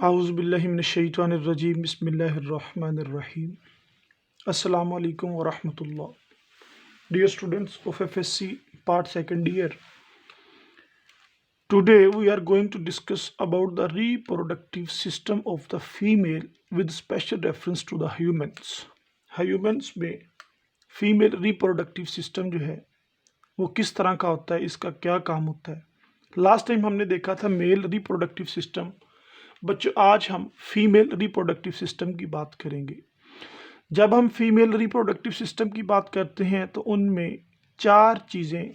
आऊज़ुबिल्लाहिमिनश्शैतानिर्रजीम बिस्मिल्लाहिर्रहमानिर्रहीम अस्सलामु अलैकुम व रहमतुल्लाह। Dear students of FSC part second year, today we are going to discuss about the reproductive system of the female with special reference to the humans. Humans में female reproductive system जो है वो किस तरह का होता है, इसका क्या काम होता है। लास्ट टाइम हमने देखा था मेल रिप्रोडक्टिव सिस्टम। बच्चों आज हम फीमेल रिप्रोडक्टिव सिस्टम की बात करेंगे। जब हम फीमेल रिप्रोडक्टिव सिस्टम की बात करते हैं तो उनमें चार चीज़ें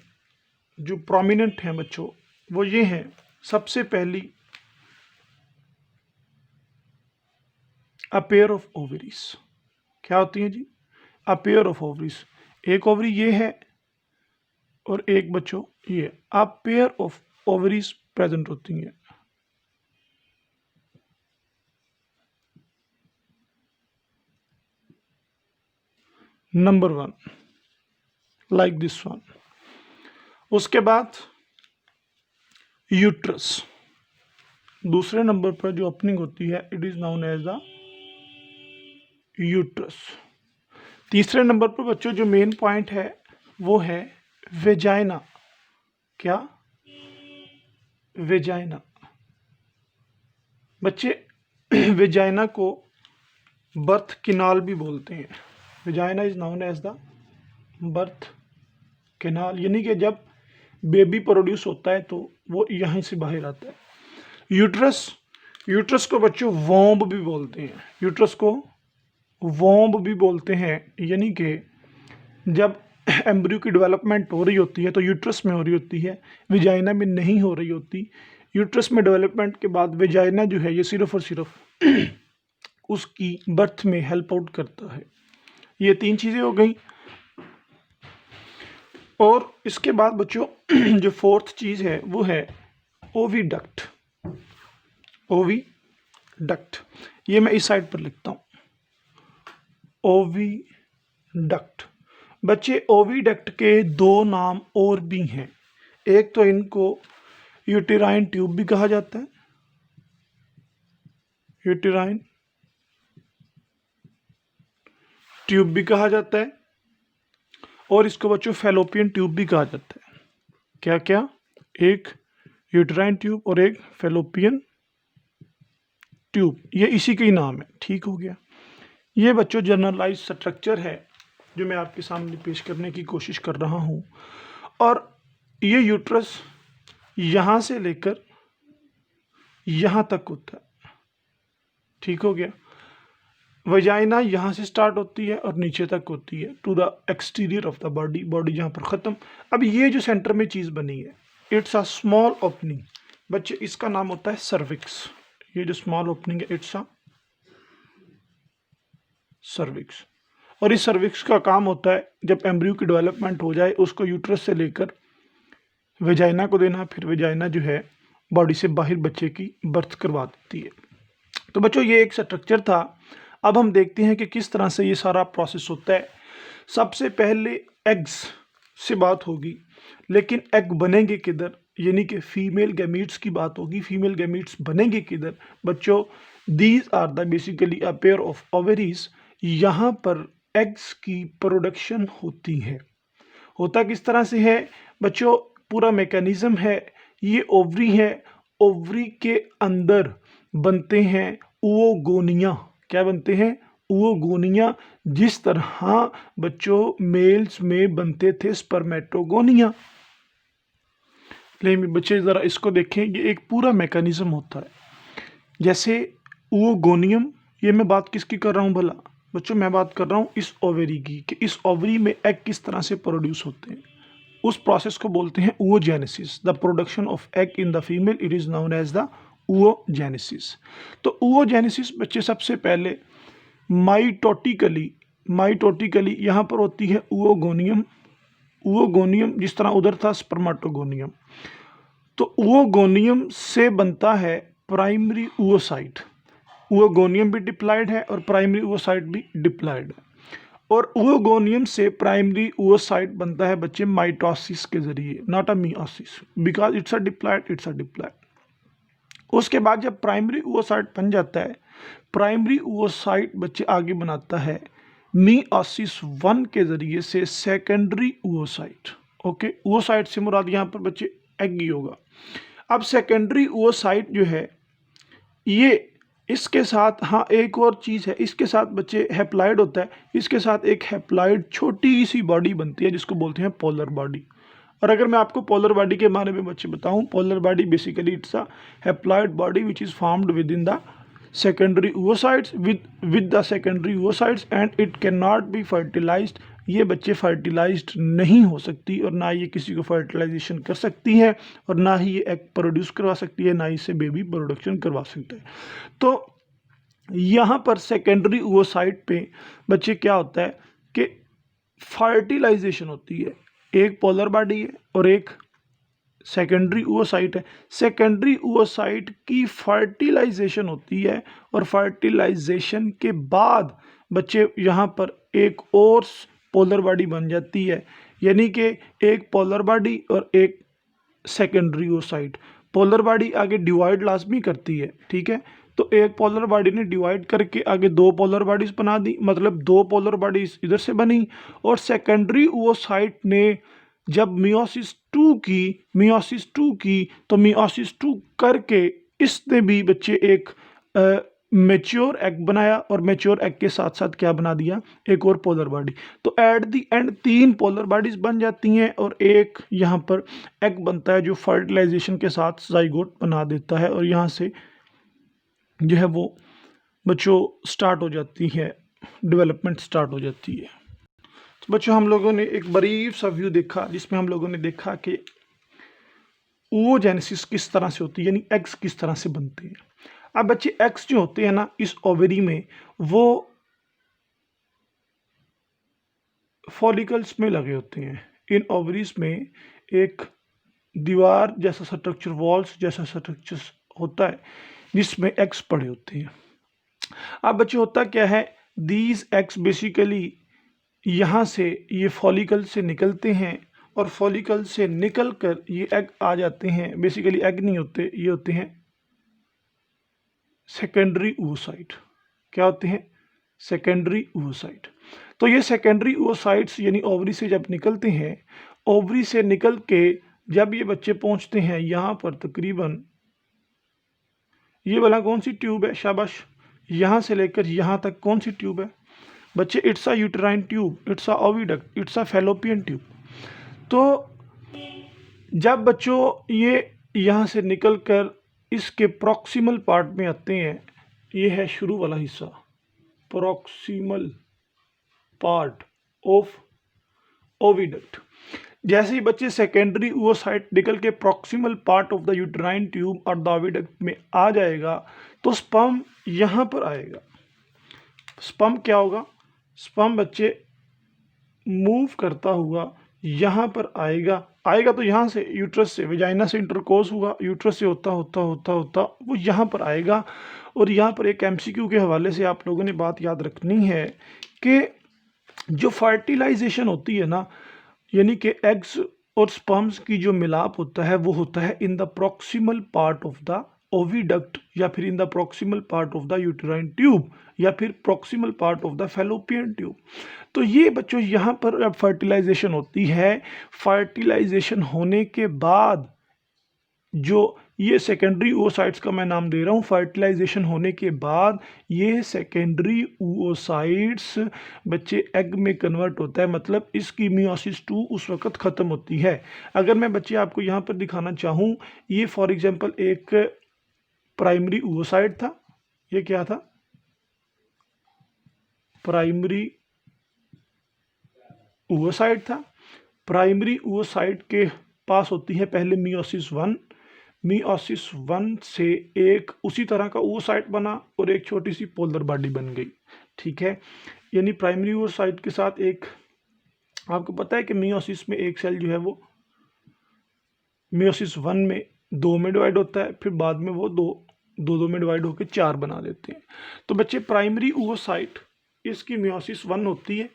जो प्रोमिनेंट हैं बच्चों वो ये हैं। सबसे पहली अ पेयर ऑफ ओवरीज। क्या होती हैं जी? A pair of ovaries. एक ओवरी ये है और एक बच्चों ये। A pair of ovaries present होती हैं। Number one, like this one. उसके बाद यूट्रस। दूसरे नंबर पर जो ओपनिंग होती है it is known as the uterus. तीसरे नंबर पर बच्चों जो मेन पॉइंट है वो है वेजाइना। क्या? वेजाइना। बच्चे वेजाइना को बर्थ कैनाल भी बोलते हैं। Vagina is known as the birth canal, यानी कि जब बेबी प्रोड्यूस होता है तो वो यहीं से बाहर आता है। यूट्रस को बच्चों वॉम्ब भी बोलते हैं। यूट्रस को वॉम्ब भी बोलते हैं, यानी कि जब एम्ब्रियो की डेवलपमेंट हो रही होती है तो यूट्रस में हो रही होती है, वेजाइना में नहीं हो रही होती। यूट्रस में डेवलपमेंट के बाद वेजाइना जो है ये सिर्फ और सिर्फ उसकी बर्थ में हेल्प आउट करता है। ये तीन चीज़ें हो गई। और इसके बाद बच्चों जो फोर्थ चीज़ है वो है ओविडक्ट। ओविडक्ट ये मैं इस साइड पर लिखता हूँ, ओविडक्ट। बच्चे ओविडक्ट के दो नाम और भी हैं। एक तो इनको यूटेराइन ट्यूब भी कहा जाता है, यूटेराइन ट्यूब भी कहा जाता है, और इसको बच्चों फैलोपियन ट्यूब भी कहा जाता है। क्या क्या? एक यूटेराइन ट्यूब और एक फैलोपियन ट्यूब, ये इसी के ही नाम है। ठीक हो गया। ये बच्चों जनरलाइज स्ट्रक्चर है जो मैं आपके सामने पेश करने की कोशिश कर रहा हूँ। और ये यूट्रस यहाँ से लेकर यहाँ तक होता है। ठीक हो गया। वजाइना यहाँ से स्टार्ट होती है और नीचे तक होती है to the exterior of the body. Body जहाँ पर ख़त्म। अब ये जो सेंटर में चीज़ बनी है इट्स अ स्मॉल ओपनिंग। बच्चे इसका नाम होता है सर्विक्स। ये जो स्मॉल ओपनिंग है इट्स अ सर्विक्स। और इस सर्विक्स का काम होता है जब एम्ब्रियो की डेवलपमेंट हो जाए उसको यूट्रस से लेकर वेजाइना को देना, फिर वेजाइना जो है बॉडी से बाहर बच्चे की बर्थ करवा देती है। तो बच्चों ये एक स्ट्रक्चर था। अब हम देखते हैं कि किस तरह से ये सारा प्रोसेस होता है। सबसे पहले एग्स से बात होगी, लेकिन एग बनेंगे किधर, यानी कि फीमेल गैमीट्स की बात होगी। फीमेल गैमीट्स बनेंगे किधर बच्चों? These are the basically a pair of ovaries. यहाँ पर एग्स की प्रोडक्शन होती है। होता किस तरह से है बच्चों? पूरा मैकेनिज्म है। ये ओवरी है, ओवरी के अंदर बनते हैं oogonia। क्या बनते हैं? oogonia। जिस तरह बच्चों मेल्स में बनते थे स्पर्मेटोगोनिया। लेकिन बच्चे ज़रा इसको देखें, ये एक पूरा मैकेनिज्म होता है। जैसे oogoनियम, ये मैं बात किसकी कर रहा हूँ भला? बच्चों मैं बात कर रहा हूँ इस ओवरी की, कि इस ओवरी में एग किस तरह से प्रोड्यूस होते हैं। उस प्रोसेस को बोलते हैं oogenesis। The production of egg in the female it is known as the oogenesis। तो oogenesis बच्चे सबसे पहले माइटोटिकली यहाँ पर होती है oogoनियम। oogoनियम जिस तरह उधर था स्पर्मेटोगोनियम। तो oogoनियम से बनता है प्राइमरी oocyte। oogoनियम भी डिप्लॉयड है और प्राइमरी oocyte भी डिप्लॉयड है। और oogoनियम से प्राइमरी oocyte बनता है बच्चे माइटोसिस के जरिए, not a meiosis, because it's a diploid. उसके बाद जब प्राइमरी oocyte बन जाता है, प्राइमरी oocyte बच्चे आगे बनाता है मियोसिस 1 के जरिए से सेकेंडरी oocyte। ओके, oocyte से मुराद यहाँ पर बच्चे एग ही होगा। अब सेकेंडरी oocyte जो है ये इसके साथ, हाँ एक और चीज़ है, इसके साथ बच्चे हैप्लॉइड होता है, इसके साथ एक हैप्लॉइड छोटी सी बॉडी बनती है जिसको बोलते हैं पोलर बॉडी। और अगर मैं आपको पोलर बॉडी के बारे में बच्चे बताऊं, polar body basically it's a haploid body which is formed with in the secondary oocytes with the secondary oocytes and it cannot be fertilized। ये बच्चे फर्टिलाइज्ड नहीं हो सकती और ना ये किसी को फर्टिलाइजेशन कर सकती है और ना ही ये एग प्रोड्यूस करवा सकती है, ना इससे बेबी प्रोडक्शन करवा सकता है। तो यहाँ पर सेकेंडरी oocyte पे बच्चे क्या होता है कि फर्टिलाइजेशन होती है। एक पोलर बॉडी है और एक सेकेंडरी oocyte है। सेकेंडरी oocyte की फर्टिलाइजेशन होती है और फर्टिलाइजेशन के बाद बच्चे यहाँ पर एक और पोलर बॉडी बन जाती है, यानी कि एक पोलर बॉडी और एक सेकेंडरी oocyte। पोलर बॉडी आगे डिवाइड लाजमी करती है, ठीक है। तो एक पोलर बॉडी ने डिवाइड करके आगे दो पोलर बॉडीज बना दी, मतलब दो पोलर बॉडीज इधर से बनी। और सेकेंडरी oocyte ने जब मियोसिस 2 की तो मियोसिस 2 करके इसने भी बच्चे एक मैच्योर एग बनाया और मैच्योर एग के साथ साथ क्या बना दिया, एक और पोलर बॉडी। तो at the end 3 polar bodies बन जाती हैं और एक यहाँ पर एग बनता है जो फर्टिलाइजेशन के साथ जाइगोट बना देता है और यहाँ से जो है वो बच्चों स्टार्ट हो जाती है, डेवलपमेंट स्टार्ट हो जाती है। तो बच्चों हम लोगों ने एक ब्रीफ सा व्यू देखा जिसमें हम लोगों ने देखा कि oogenesis किस तरह से होती है, यानी एग्स किस तरह से बनते हैं। अब बच्चे एग्स जो होते हैं ना इस ओवरी में, वो फॉलिकल्स में लगे होते हैं। इन ओवरीज में एक दीवार जैसा स्ट्रक्चर, वॉल्स जैसा स्ट्रक्चर होता है जिसमें एग्स पड़े होते हैं। अब बच्चे होता क्या है, दीज एग्स बेसिकली यहाँ से ये फॉलिकल से निकलते हैं और फॉलिकल से निकल कर ये एग आ जाते हैं। बेसिकली एग नहीं होते, ये होते हैं सेकेंडरी oocyte। क्या होते हैं, सेकेंडरी oocyte। तो ये सेकेंडरी oocytes यानी ओवरी से जब निकलते हैं, ओवरी से निकल के जब ये बच्चे पहुंचते हैं यहाँ पर, तकरीबन ये वाला कौन सी ट्यूब है, शाबाश, यहाँ से लेकर यहाँ तक कौन सी ट्यूब है बच्चे, it's a uterine tube, it's a oviduct, it's a fallopian tube. तो जब बच्चों ये यहाँ से निकल कर इसके प्रॉक्सिमल पार्ट में आते हैं, ये है शुरू वाला हिस्सा, प्रॉक्सिमल पार्ट ऑफ ओविडक्ट। जैसे ही बच्चे सेकेंडरी oocyte निकल के proximal part of the uterine tube और द ओविडक्ट में आ जाएगा तो स्पर्म यहाँ पर आएगा। स्पर्म क्या होगा, स्पर्म बच्चे मूव करता हुआ यहाँ पर आएगा तो यहाँ से यूट्रस से, वेजाइना से इंटरकोर्स हुआ, यूट्रस से होता होता होता होता वो यहाँ पर आएगा। और यहाँ पर एक एमसीक्यू के हवाले से आप लोगों ने बात याद रखनी है कि जो फर्टिलाइजेशन होती है ना, यानी कि एग्स और स्पर्म्स की जो मिलाप होता है वो होता है in the proximal part of the oviduct या फिर in the proximal part of the uterine tube या फिर proximal part of the fallopian tube. तो ये बच्चों यहाँ पर अब फर्टिलाइजेशन होती है। फर्टिलाइजेशन होने के बाद जो ये सेकेंडरी oocytes का मैं नाम दे रहा हूँ, फर्टिलाइजेशन होने के बाद ये सेकेंडरी oocytes बच्चे एग में कन्वर्ट होता है, मतलब इसकी मियोसिस 2 उस वक्त ख़त्म होती है। अगर मैं बच्चे आपको यहाँ पर दिखाना चाहूँ, ये फॉर एग्जांपल एक प्राइमरी oocyte था, ये क्या था, प्राइमरी oocyte था। प्राइमरी oocyte के पास होती है पहले मियोसिस 1, मियोसिस 1 से एक उसी तरह का oocyte बना और एक छोटी सी पोलर बॉडी बन गई, ठीक है। यानी प्राइमरी oocyte के साथ एक, आपको पता है कि मियोसिस में एक सेल जो है वो मियोसिस 1 में 2 में डिवाइड होता है, फिर बाद में वो दो में डिवाइड होकर 4 बना देते हैं। तो बच्चे प्राइमरी oocyte इसकी मियोसिस 1 होती है,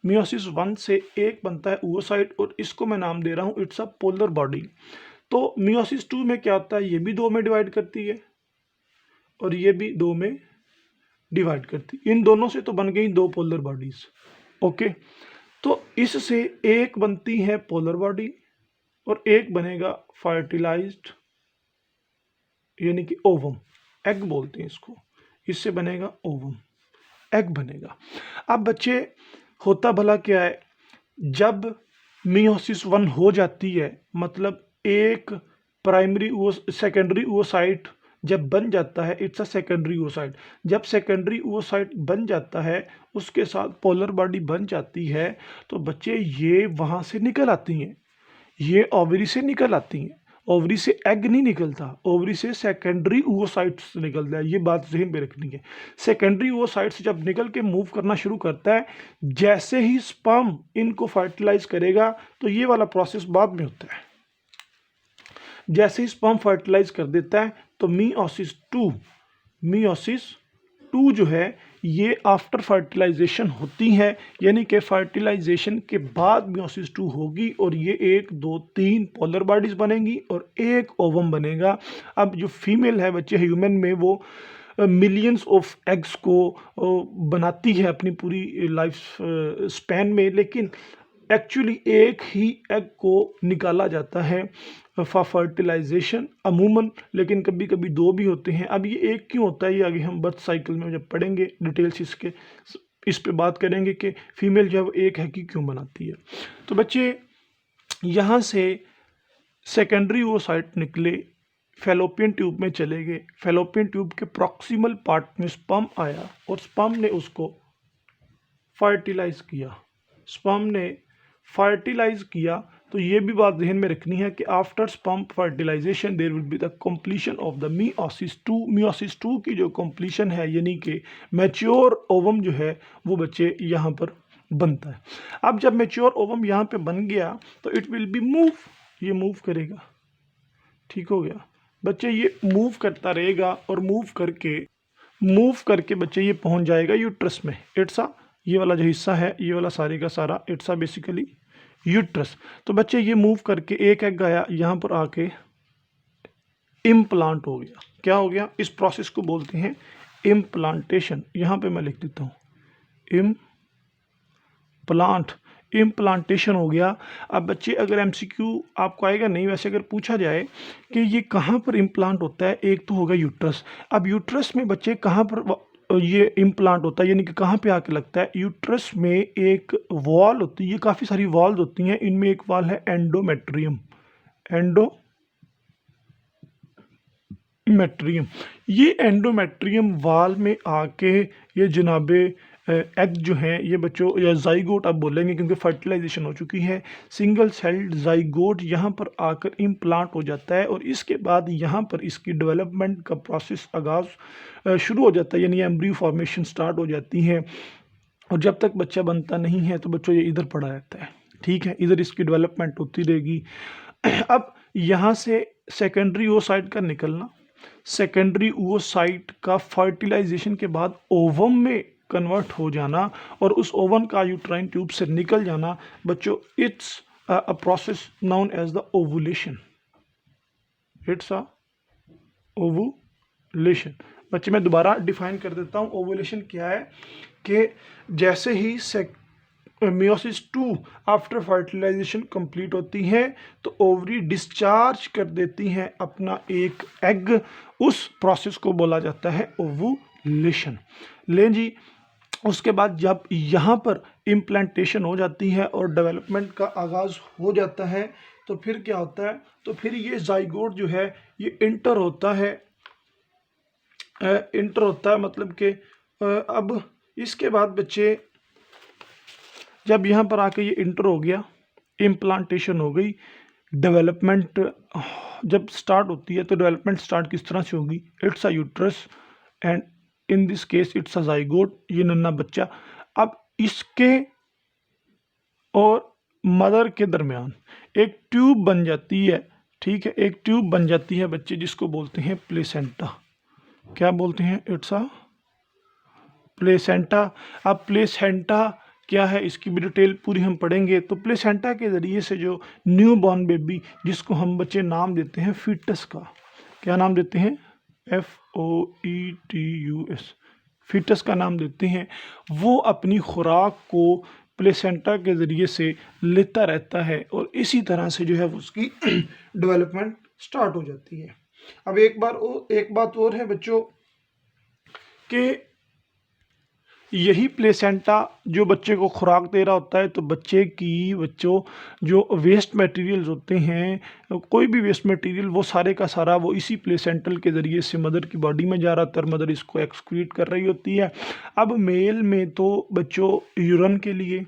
मियोसिस 1 से एक बनता है oocyte और इसको मैं नाम दे रहा हूँ इट्स अ पोलर बॉडी। तो मियोसिस 2 में क्या होता है, ये भी 2 में डिवाइड करती है और ये भी 2 में डिवाइड करती। इन दोनों से तो बन गई 2 पोलर बॉडीज। ओके, तो इससे एक बनती है पोलर बॉडी और एक बनेगा फर्टिलाइज्ड यानी कि ओवम, एग बोलते हैं इसको। इससे बनेगा ओवम, एग बनेगा। अब बच्चे होता भला क्या है, जब मियोसिस 1 हो जाती है, मतलब एक प्राइमरी सेकेंडरी ओसाइट जब बन जाता है, इट्स अ सेकेंडरी ओसाइट। जब सेकेंडरी ओसाइट बन जाता है, उसके साथ पोलर बॉडी बन जाती है, तो बच्चे ये वहां से निकल आती हैं, ये ओवरी से निकल आती हैं। ओवरी से एग नहीं निकलता, ओवरी से सेकेंडरी ओसाइट्स निकलता है। ये बात ज़हन में रखनी है। सेकेंडरी ओसाइट्स जब निकल के मूव करना शुरू करता है, जैसे ही स्पर्म इनको फर्टिलाइज करेगा, तो ये वाला प्रोसेस बाद में होता है। जैसे ही स्पर्म फर्टिलाइज कर देता है, तो मियोसिस 2 जो है ये आफ्टर फर्टिलाइजेशन होती है, यानी कि फर्टिलाइजेशन के बाद मियोसिस 2 होगी और ये 1 2 3 पोलर बॉडीज बनेंगी और एक ओवम बनेगा। अब जो फीमेल है बच्चे ह्यूमन में, वो मिलियंस ऑफ एग्स को बनाती है अपनी पूरी लाइफ स्पैन में, लेकिन एक्चुअली एक ही एग को निकाला जाता है फॉर फर्टिलाइजेशन अमूमन, लेकिन कभी कभी 2 भी होते हैं। अब ये एक क्यों होता है, ये आगे हम बर्थ साइकिल में जब पढ़ेंगे डिटेल्स इस पे बात करेंगे कि फीमेल जब एक है कि क्यों बनाती है। तो बच्चे यहाँ से सेकेंडरी ओसाइट निकले, फैलोपियन ट्यूब में चले गए, फैलोपियन ट्यूब के प्रॉक्सिमल पार्ट में स्पर्म आया और स्पर्म ने उसको फर्टिलाइज किया। स्पर्म ने फर्टिलाइज किया, तो ये भी बात ध्यान में रखनी है कि after sperm fertilisation there will be the completion of the meiosis 2। Meiosis 2 की जो कंप्लीशन है, यानी कि मैच्योर ओवम जो है वो बच्चे यहाँ पर बनता है। अब जब मैच्योर ओवम यहाँ पे बन गया, तो इट विल बी मूव, ये मूव करेगा। ठीक हो गया बच्चे, ये मूव करता रहेगा और मूव करके बच्चे ये पहुँच जाएगा यूट्रस में। इट्स अ, ये वाला जो हिस्सा है, ये वाला सारे का सारा इट्स अ बेसिकली यूट्रस। तो बच्चे ये मूव करके एक एग आया, यहाँ पर आके इम्प्लांट हो गया। क्या हो गया, इस प्रोसेस को बोलते हैं इम्प्लांटेशन। यहाँ पे मैं लिख देता हूँ इम्प्लांटेशन हो गया। अब बच्चे अगर एमसीक्यू आपको आएगा नहीं, वैसे अगर पूछा जाए कि ये कहाँ पर इम्प्लांट होता है, एक तो होगा यूट्रस। अब यूट्रस में बच्चे कहाँ पर ये इम्प्लांट होता है, यानी कि कहाँ पे आके लगता है, यूट्रस में एक वॉल होती है, ये काफ़ी सारी वॉल्स होती हैं, इनमें एक वॉल है एंडोमेट्रियम। ये एंडोमेट्रियम वॉल में आके ये जनाबे एग जो हैं, ये बच्चों या जाइगोट आप बोलेंगे क्योंकि फर्टिलाइजेशन हो चुकी है, सिंगल सेल्ड जाइगोट यहाँ पर आकर इम्प्लांट हो जाता है और इसके बाद यहाँ पर इसकी डेवलपमेंट का प्रोसेस आगाज़ शुरू हो जाता है, यानी एम्ब्रियो फॉर्मेशन स्टार्ट हो जाती है। और जब तक बच्चा बनता नहीं है तो बच्चों ये इधर पड़ा रहता है। ठीक है, इधर इसकी डेवलपमेंट होती रहेगी। अब यहाँ से सेकेंडरी ओसाइट का निकलना, सेकेंडरी ओसाइट का फर्टिलाइजेशन के बाद ओवम में कन्वर्ट हो जाना और उस ओवन का यूट्राइन ट्यूब से निकल जाना, बच्चों it's a process known as the ovulation. It's a ovulation. बच्चे मैं दोबारा डिफाइन कर देता हूँ, ओवुलेशन क्या है कि जैसे ही मियोसिस 2 आफ्टर फर्टिलाइजेशन कंप्लीट होती है, तो ओवरी डिस्चार्ज कर देती हैं अपना एक एग, उस प्रोसेस को बोला जाता है ओवुलेशन। लें जी, उसके बाद जब यहाँ पर इम्प्लांटेशन हो जाती है और डेवलपमेंट का आगाज़ हो जाता है, तो फिर क्या होता है, तो फिर ये जाइगोट जो है ये इंटर होता है, मतलब कि अब इसके बाद बच्चे जब यहाँ पर आके ये इंटर हो गया, इम्प्लांटेशन हो गई, डेवलपमेंट जब स्टार्ट होती है, तो डेवलपमेंट स्टार्ट किस तरह से होगी, it's a uterus and in this case it's a zygote, ये नन्हा बच्चा। अब इसके और मदर के दरमियान एक ट्यूब बन जाती है। ठीक है, एक ट्यूब बन जाती है बच्चे, जिसको बोलते हैं प्लेसेंटा। क्या बोलते हैं, इट्स अ प्लेसेंटा। अब प्लेसेंटा क्या है, इसकी भी डिटेल पूरी हम पढ़ेंगे। तो प्लेसेंटा के ज़रिए से जो न्यू बॉर्न बेबी, जिसको हम बच्चे नाम देते हैं फीटस का, क्या नाम देते हैं, FOETUS, फीटस का नाम देते हैं, वो अपनी खुराक को प्लेसेंटा के ज़रिए से लेता रहता है और इसी तरह से जो है उसकी डेवलपमेंट स्टार्ट हो जाती है। अब एक बात और है बच्चों कि यही प्लेसेंटा जो बच्चे को खुराक दे रहा होता है, तो बच्चों जो वेस्ट मटेरियल्स होते हैं, कोई भी वेस्ट मटेरियल, वो सारे का सारा वो इसी प्लेसेंटल के ज़रिए से मदर की बॉडी में जा रहा था और मदर इसको एक्सक्रीट कर रही होती है। अब मेल में तो बच्चों यूरन के लिए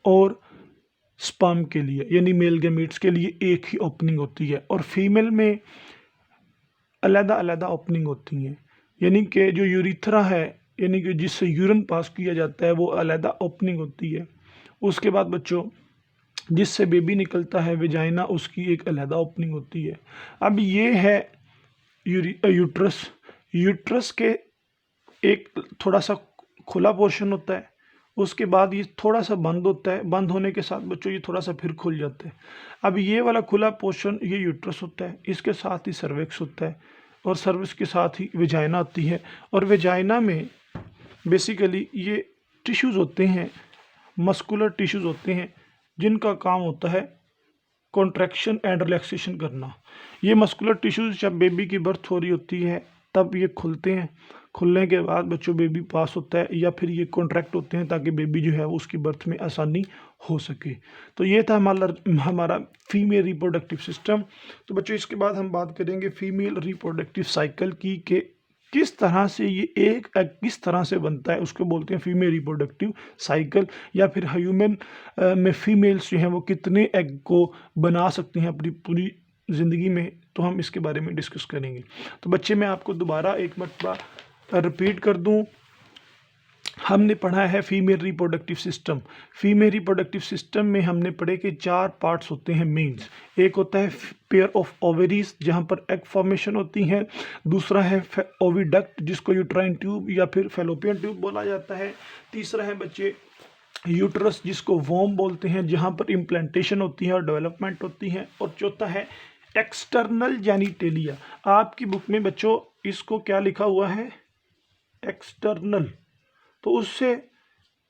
और स्पर्म के लिए यानी मेल गैमीट्स के लिए एक ही ओपनिंग होती है और फीमेल में अलग अलग ओपनिंग होती हैं, यानी कि जो यूरिथ्रा है यानी कि जिससे यूरिन पास किया जाता है वो अलग ओपनिंग होती है। उसके बाद बच्चों जिससे बेबी निकलता है वेजाइना, उसकी एक अलग ओपनिंग होती है। अब ये है यूट्रस। यूट्रस के एक थोड़ा सा खुला पोर्शन होता है, उसके बाद ये थोड़ा सा बंद होता है, बंद होने के साथ बच्चों ये थोड़ा सा फिर खुल जाता है। अब ये वाला खुला पोर्शन ये यूट्रस होता है, इसके साथ ही सर्विक्स होता है और सर्विक्स के साथ ही वेजाइना होती है और वेजाइना में बेसिकली ये टिश्यूज़ होते हैं, मस्कुलर टिश्यूज़ होते हैं, जिनका काम होता है कॉन्ट्रैक्शन एंड रिलैक्सेशन करना। ये मस्कुलर टिश्यूज़ जब बेबी की बर्थ हो रही होती है तब ये खुलते हैं, खुलने के बाद बच्चों बेबी पास होता है या फिर ये कॉन्ट्रैक्ट होते हैं ताकि बेबी जो है उसकी बर्थ में आसानी हो सके। तो ये था हमारा फीमेल रिप्रोडक्टिव सिस्टम। तो बच्चों इसके बाद हम बात करेंगे फीमेल रिप्रोडक्टिव साइकिल की कि किस तरह से ये एक एग किस तरह से बनता है, उसको बोलते हैं फीमेल रिप्रोडक्टिव साइकिल। या फिर ह्यूमन में फीमेल्स जो हैं वो कितने एग को बना सकती हैं अपनी पूरी ज़िंदगी में, तो हम इसके बारे में डिस्कस करेंगे। तो बच्चे मैं आपको दोबारा एक मरतबा रिपीट कर दूं, हमने पढ़ा है female reproductive system. Female reproductive system में हमने पढ़े कि 4 पार्ट्स होते हैं मेन्स। एक होता है पेयर ऑफ ओवेरीज जहाँ पर एग फॉर्मेशन होती है, दूसरा है ओविडक्ट जिसको यूट्राइन ट्यूब या फिर फैलोपियन ट्यूब बोला जाता है, तीसरा है बच्चे यूट्रस जिसको वोम बोलते हैं जहाँ पर इम्प्लांटेशन होती है और डेवलपमेंट होती है, और चौथा है एक्सटर्नल जेनिटेलिया। आपकी बुक में बच्चों इसको क्या लिखा हुआ है, एक्सटर्नल, तो उससे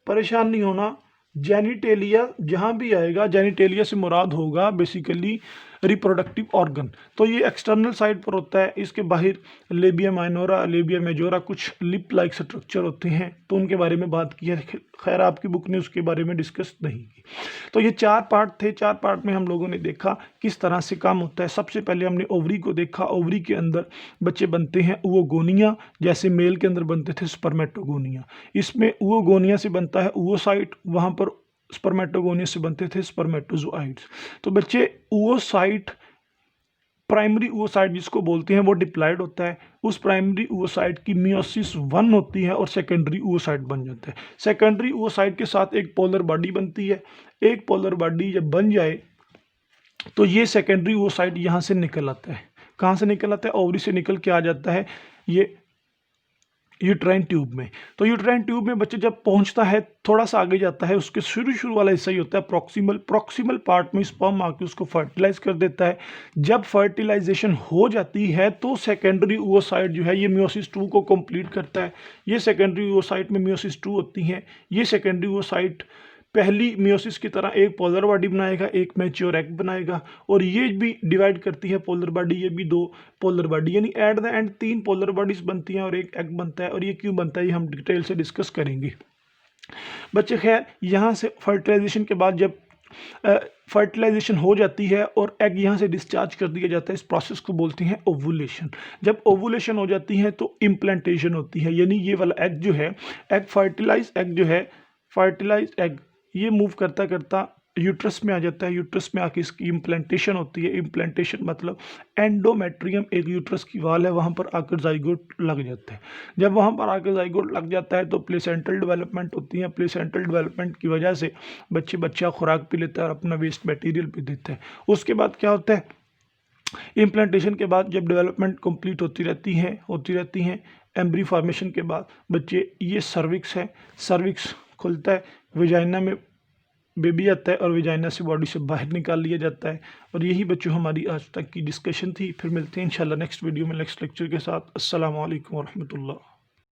परेशान नहीं होना। जेनिटेलिया जहाँ भी आएगा, जेनिटेलिया से मुराद होगा बेसिकली रिप्रोडक्टिव ऑर्गन, तो ये एक्सटर्नल साइड पर होता है। इसके बाहर लेबिया माइनोरा, लेबिया मेजोरा, कुछ लिप लाइक स्ट्रक्चर होते हैं, तो उनके बारे में बात की है। खैर आपकी बुक ने उसके बारे में डिस्कस नहीं की। तो ये 4 पार्ट थे, 4 पार्ट में हम लोगों ने देखा किस तरह से काम होता है। सबसे पहले हमने ओवरी को देखा, ओवरी के अंदर बच्चे बनते हैं ओवोगोनिया, जैसे मेल के अंदर बनते थे स्पर्मेटोगोनिया। इसमें ओवोगोनिया से बनता है ओवोसाइट, वहाँ पर स्पर्मेटोगोनिया से बनते थे स्पर्मेटोजोआइड्स। तो बच्चे ओवोसाइट, प्राइमरी ओवोसाइट जिसको बोलते हैं वो डिप्लॉयड होता है, उस प्राइमरी ओवोसाइट की मियोसिस 1 होती है और सेकेंडरी ओवोसाइट बन जाता है। सेकेंडरी ओवोसाइट के साथ एक पोलर बॉडी बनती है। एक पोलर बॉडी जब बन जाए तो ये सेकेंडरी ओवोसाइट यहाँ से निकल आता है। कहाँ से निकल आता है, ओवरी से निकल के आ जाता है ये यूट्राइन ट्यूब में। तो यूट्राइन ट्यूब में बच्चे जब पहुंचता है थोड़ा सा आगे जाता है, उसके शुरू वाला हिस्सा ही होता है प्रॉक्सिमल पार्ट में स्पर्म आके उसको फर्टिलाइज कर देता है। जब फर्टिलाइजेशन हो जाती है तो सेकेंडरी ओवोसाइट जो है ये मियोसिस 2 को कंप्लीट करता है। ये सेकेंडरी ओवोसाइट में मियोसिस 2 होती हैं। ये सेकेंडरी ओवोसाइट पहली मियोसिस की तरह एक पोलर बॉडी बनाएगा, एक मैच्योर एग बनाएगा, और ये भी डिवाइड करती है पोलर बॉडी, ये भी 2 पोलर बॉडी, यानी at the end 3 polar bodies बनती हैं और एक एग बनता है। और ये क्यों बनता है ये हम डिटेल से डिस्कस करेंगे बच्चे। खैर यहाँ से फर्टिलाइजेशन के बाद जब फर्टिलाइजेशन हो जाती है और एग यहाँ से डिस्चार्ज कर दिया जाता है, इस प्रोसेस को बोलते हैं ओवुलेशन। जब ओवुलेशन हो जाती है तो इम्प्लांटेशन होती है, यानी ये वाला एग जो है, एग फर्टिलाइज एग जो है, फर्टिलाइज एग ये मूव करता करता यूट्रस में आ जाता है। यूट्रस में आके इसकी इम्प्लांटेशन होती है। इम्प्लांटेशन मतलब एंडोमेट्रियम एक यूट्रस की वाल है, वहाँ पर आकर जाइगोट लग जाता है। जब वहाँ पर आकर जाइगोट लग जाता है तो प्लेसेंटल डेवलपमेंट होती है। प्लेसेंटल डेवलपमेंट की वजह से बच्चा खुराक पी लेता है और अपना वेस्ट मटेरियल पी देता है। उसके बाद क्या होता है, इम्प्लांटेशन के बाद जब डेवलपमेंट कंप्लीट होती रहती हैं एम्ब्री फॉर्मेशन के बाद बच्चे, ये सर्विक्स है, सर्विक्स खुलता है, वेजाइना में बेबी आता है और वेजाइना से बॉडी से बाहर निकाल लिया जाता है। और यही बच्चों हमारी आज तक की डिस्कशन थी। फिर मिलते हैं इंशाल्लाह नेक्स्ट वीडियो में नेक्स्ट लेक्चर के साथ। अस्सलाम वालेकुम वरहमतुल्लाह।